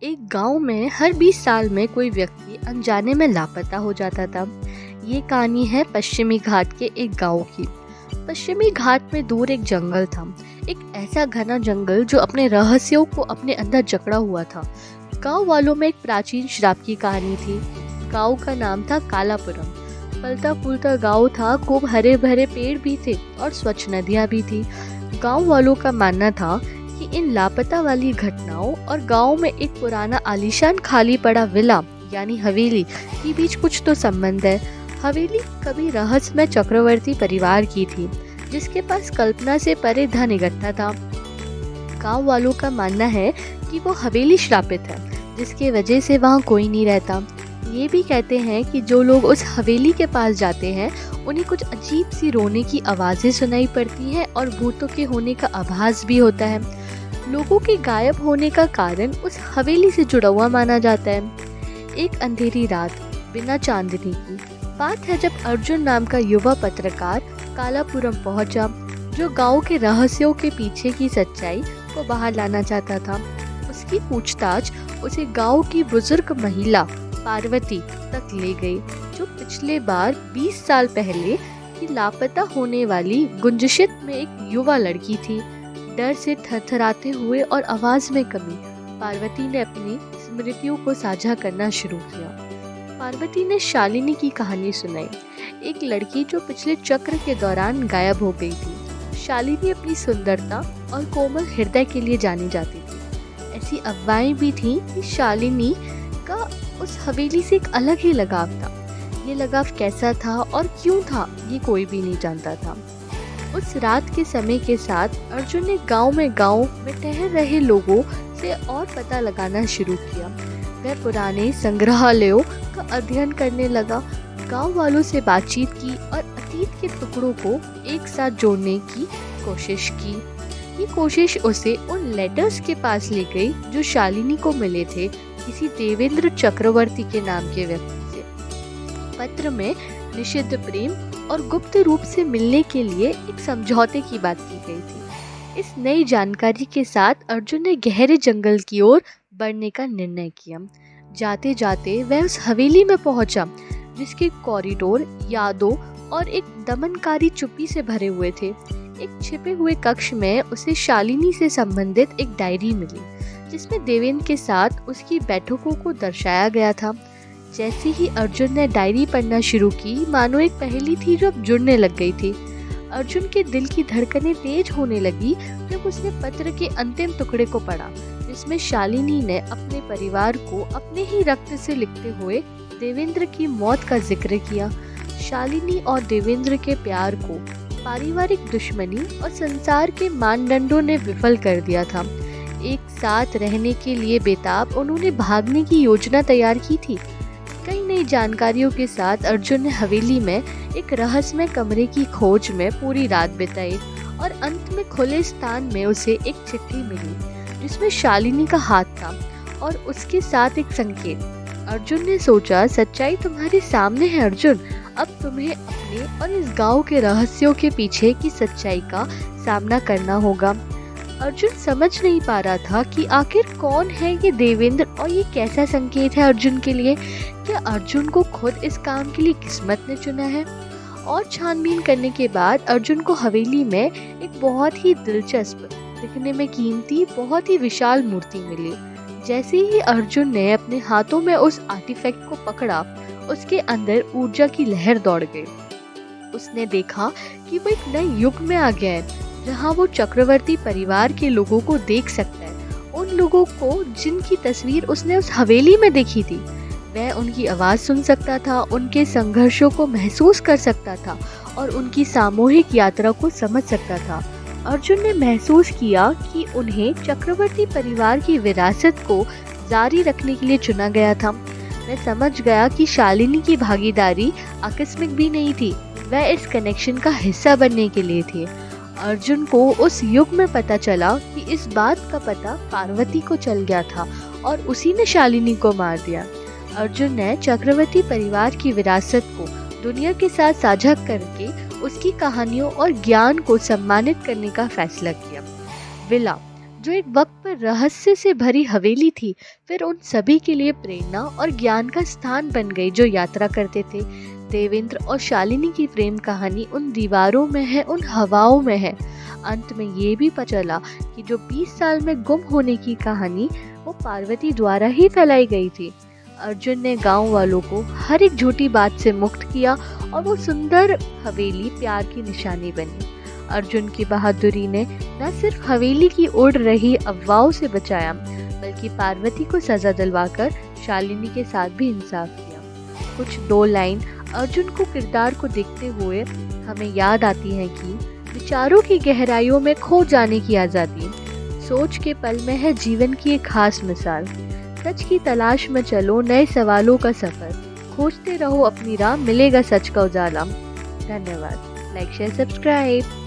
एक गांव में हर 20 साल में कोई व्यक्ति अनजाने में लापता हो जाता था। ये कहानी है पश्चिमी घाट के एक गांव की। पश्चिमी घाट में दूर एक जंगल था, एक ऐसा घना जंगल जो अपने रहस्यों को अपने अंदर जकड़ा हुआ था। गांव वालों में एक प्राचीन श्राप की कहानी थी। गांव का नाम था कालापुरम। फलता फूलता गांव था, खूब हरे भरे पेड़ भी थे और स्वच्छ नदियां भी थी। गांव वालों का मानना था कि इन लापता वाली घटनाओं और गांव में एक पुराना आलीशान खाली पड़ा विला यानी हवेली के बीच कुछ तो संबंध है। हवेली कभी रहस्यमय चक्रवर्ती परिवार की थी, जिसके पास कल्पना से परे धन इकट्ठा था। गांव वालों का मानना है कि वो हवेली श्रापित है, जिसके वजह से वहाँ कोई नहीं रहता। ये भी कहते हैं कि जो लोग उस हवेली के पास जाते हैं उन्हें कुछ अजीब सी रोने की आवाज़ें सुनाई पड़ती हैं और भूतों के होने का आभास भी होता है। लोगों के गायब होने का कारण उस हवेली से जुड़ा हुआ माना जाता है। एक अंधेरी रात बिना चांदनी की बात है जब अर्जुन नाम का युवा पत्रकार कालापुरम पहुंचा, जो गांव के रहस्यों के पीछे की सच्चाई को बाहर लाना चाहता था। उसकी पूछताछ उसे गांव की बुजुर्ग महिला पार्वती तक ले गई, जो पिछले बार 20 साल पहले की लापता होने वाली गुंजशित में एक युवा लड़की थी। डर से थरथराते हुए और आवाज में कमी, पार्वती ने अपनी स्मृतियों को साझा करना शुरू किया। पार्वती ने शालिनी की कहानी सुनाई, एक लड़की जो पिछले चक्र के दौरान गायब हो गई थी। शालिनी अपनी सुंदरता और कोमल हृदय के लिए जानी जाती थी। ऐसी अफवाहें भी थीं कि शालिनी का उस हवेली से एक अलग ही लगाव था। ये लगाव कैसा था और क्यों था, ये कोई भी नहीं जानता था। उस रात के समय के साथ अर्जुन ने गांव में ठहर रहे लोगों से और पता लगाना शुरू किया। वह पुराने संग्रहालयों का अध्ययन करने लगा, गांव वालों से बातचीत की और अतीत के टुकड़ों को एक साथ जोड़ने की कोशिश की। ये कोशिश उसे उन लेटर्स के पास ले गई जो शालिनी को मिले थे किसी देवेंद्र चक्रवर्ती के नाम के व्यक्ति से। पत्र में निषिद्ध प्रेम और गुप्त रूप से मिलने के लिए एक समझौते की बात की गई थी। इस नई जानकारी के साथ अर्जुन ने गहरे जंगल की ओर बढ़ने का निर्णय किया। जाते जाते वह उस हवेली में पहुंचा, जिसके कॉरिडोर यादों और एक दमनकारी चुप्पी से भरे हुए थे। एक छिपे हुए कक्ष में उसे शालिनी से संबंधित एक डायरी मिली, जिसमें देवेंद्र के साथ उसकी बैठकों को दर्शाया गया था। जैसे ही अर्जुन ने डायरी पढ़ना शुरू की, मानो एक पहेली थी जो अब जुड़ने लग गई थी। अर्जुन के दिल की धड़कनें तेज होने लगी जब उसने पत्र के अंतिम टुकड़े को पढ़ा, जिसमें शालिनी ने अपने परिवार को अपने ही रक्त से लिखते हुए देवेंद्र की मौत का जिक्र किया। शालिनी और देवेंद्र के प्यार को पारिवारिक दुश्मनी और संसार के मानदंडों ने विफल कर दिया था। एक साथ रहने के लिए बेताब उन्होंने भागने की योजना तैयार की थी। कई नई जानकारियों के साथ अर्जुन ने हवेली में एक रहस्यमय कमरे की खोज में पूरी रात बिताई और अंत में खुले स्थान में उसे एक चिट्ठी मिली, जिसमें शालिनी का हाथ था और उसके साथ एक संकेत। अर्जुन ने सोचा, सच्चाई तुम्हारे सामने है अर्जुन, अब तुम्हें अपने और इस गांव के रहस्यों के पीछे की सच्चाई का सामना करना होगा। अर्जुन समझ नहीं पा रहा था कि आखिर कौन है ये देवेंद्र और ये कैसा संकेत है अर्जुन के लिए। क्या अर्जुन को खुद इस काम के लिए किस्मत ने चुना है? और छानबीन करने के बाद अर्जुन को हवेली में एक बहुत ही दिलचस्प, दिखने में कीमती, बहुत ही विशाल मूर्ति मिली। जैसे ही अर्जुन ने अपने हाथों में उस आर्टिफैक्ट को पकड़ा, उसके अंदर ऊर्जा की लहर दौड़ गई। उसने देखा कि वो एक नए युग में आ गया है, जहाँ वो चक्रवर्ती परिवार के लोगों को देख सकता है, उन लोगों को जिनकी तस्वीर उसने उस हवेली में देखी थी। वह उनकी आवाज़ सुन सकता था, उनके संघर्षों को महसूस कर सकता था और उनकी सामूहिक यात्रा को समझ सकता था। अर्जुन ने महसूस किया कि उन्हें चक्रवर्ती परिवार की विरासत को जारी रखने के लिए चुना गया था। वह समझ गया कि शालिनी की भागीदारी आकस्मिक भी नहीं थी, वह इस कनेक्शन का हिस्सा बनने के लिए थी। अर्जुन को उस युग में पता चला कि इस बात का पता पार्वती को चल गया था और उसी ने शालिनी को मार दिया। अर्जुन ने चक्रवर्ती परिवार की विरासत को दुनिया के साथ साझा करके उसकी कहानियों और ज्ञान को सम्मानित करने का फैसला किया। विला जो एक वक्त पर रहस्य से भरी हवेली थी, फिर उन सभी के लिए प्रेरणा और ज्ञान का स्थान बन गई जो यात्रा करते थे। देवेंद्र और शालिनी की प्रेम कहानी उन दीवारों में है, उन हवाओं में है। अंत में ये भी पता चला कि जो 20 साल में गुम होने की कहानी वो पार्वती द्वारा ही फैलाई गई थी। अर्जुन ने गांव वालों को हर एक झूठी बात से मुक्त किया और वो सुंदर हवेली प्यार की निशानी बनी। अर्जुन की बहादुरी ने न सिर्फ हवेली की उड़ रही अफवाहों से बचाया, बल्कि पार्वती को सजा दिलवाकर शालिनी के साथ भी इंसाफ किया। कुछ दो लाइन अर्जुन को किरदार को देखते हुए हमें याद आती है कि विचारों की गहराइयों में खो जाने की आज़ादी, सोच के पल में है जीवन की एक खास मिसाल। सच की तलाश में चलो, नए सवालों का सफर, खोजते रहो अपनी राह, मिलेगा सच का उजाला। धन्यवाद। Like share subscribe.